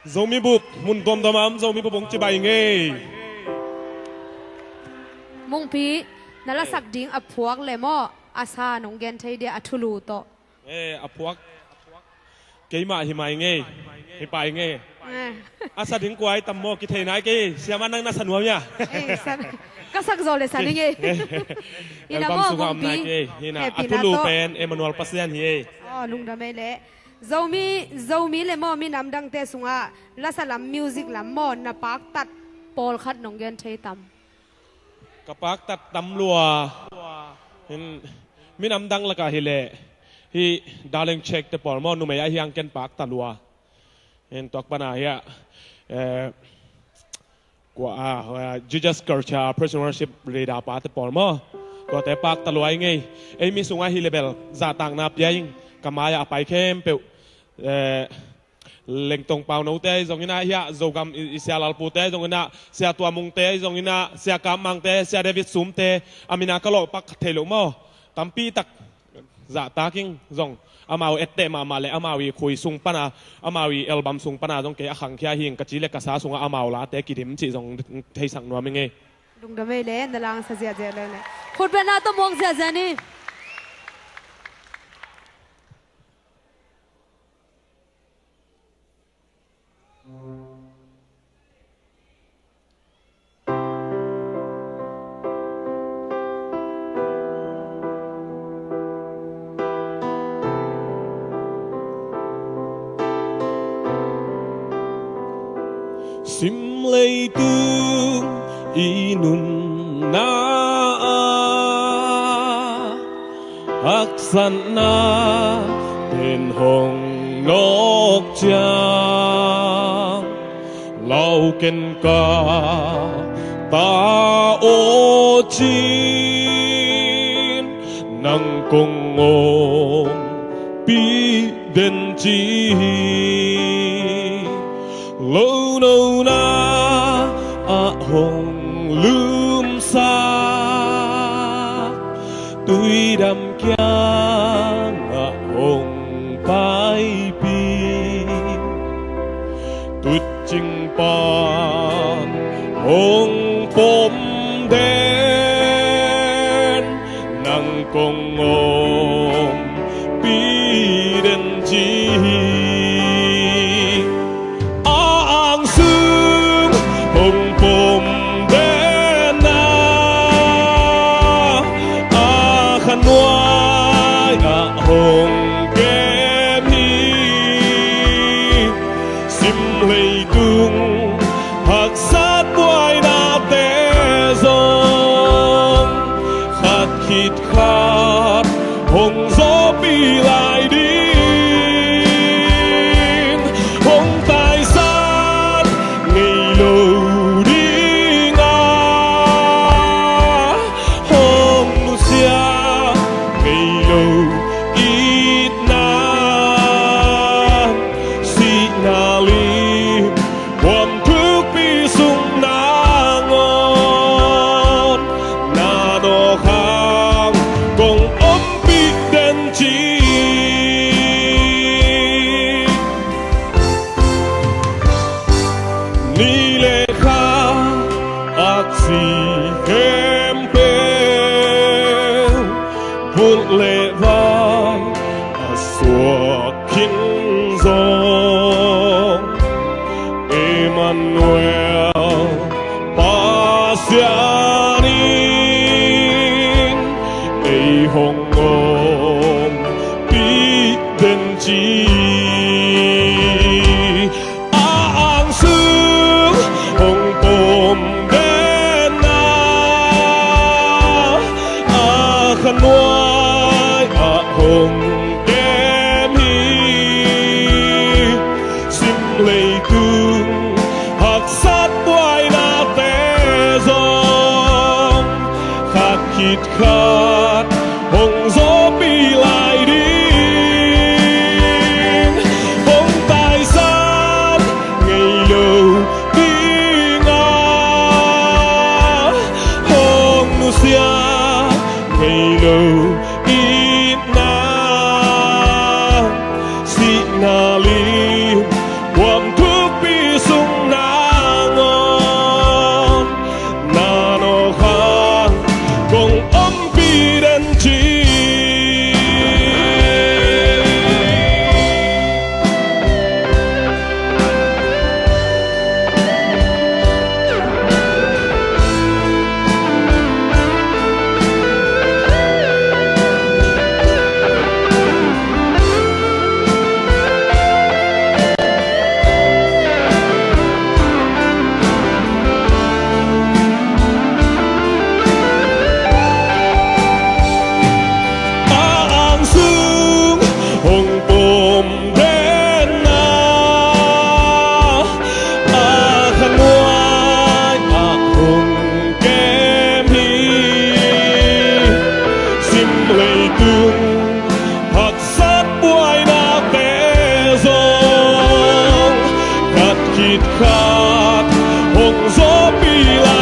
zomi buk mun dom domam zomi bubong chibai nge mung pi nala sak ding aphuak le mo asa nong gen thei dia athulu to aphuak keima hi mai nge hi pai nge asa ding kwai tammo ki thei nai ke siama nang na sanwa nya ka sak zo le san nge ina mo mung pi ina athulu pen Emmanuel Pasian hi lung da me le zomi le mo mi nam dang te sunga la salam music lam mo na pak tat pol khat nong gen thei tam kapak tat tam lua hin mi nam dang la ka hi le hi darling check te por mo nu me ya hiang ken pak ta lua hin tok bana ya kwa Jesus Kircha prisonership le da pa te por mo ko te pak ta lua ngai ei mi sunga hi level za tang na pya ing kamaya pai khem pe leng tong pau nô te zong ina ya zogam isia lalpu te zong ina sia tua mung te zong ina sia kam mang te sia David sum te amina kalo pak thelo mo tampi tak za taking zong amau ette ma le amawi khui sung pana amawi album sung pana zong ke akhang khia hing ka chi le ka sa sung amau la te kidim chi zong thei sang no mi nge dung da me le ndalang sa zia zia le khut be na to mong zia zia ni sim lei tương inun na hắc san na tên hồng nóc trang lau ken ca ta ô chín nang công ôm bi den chi lâu nâu na hồng lướm xa tuy đam kia hồng pai pi tụt chinh pan hồng bom đen nang công ôm pi den chi khát hồng gió pi la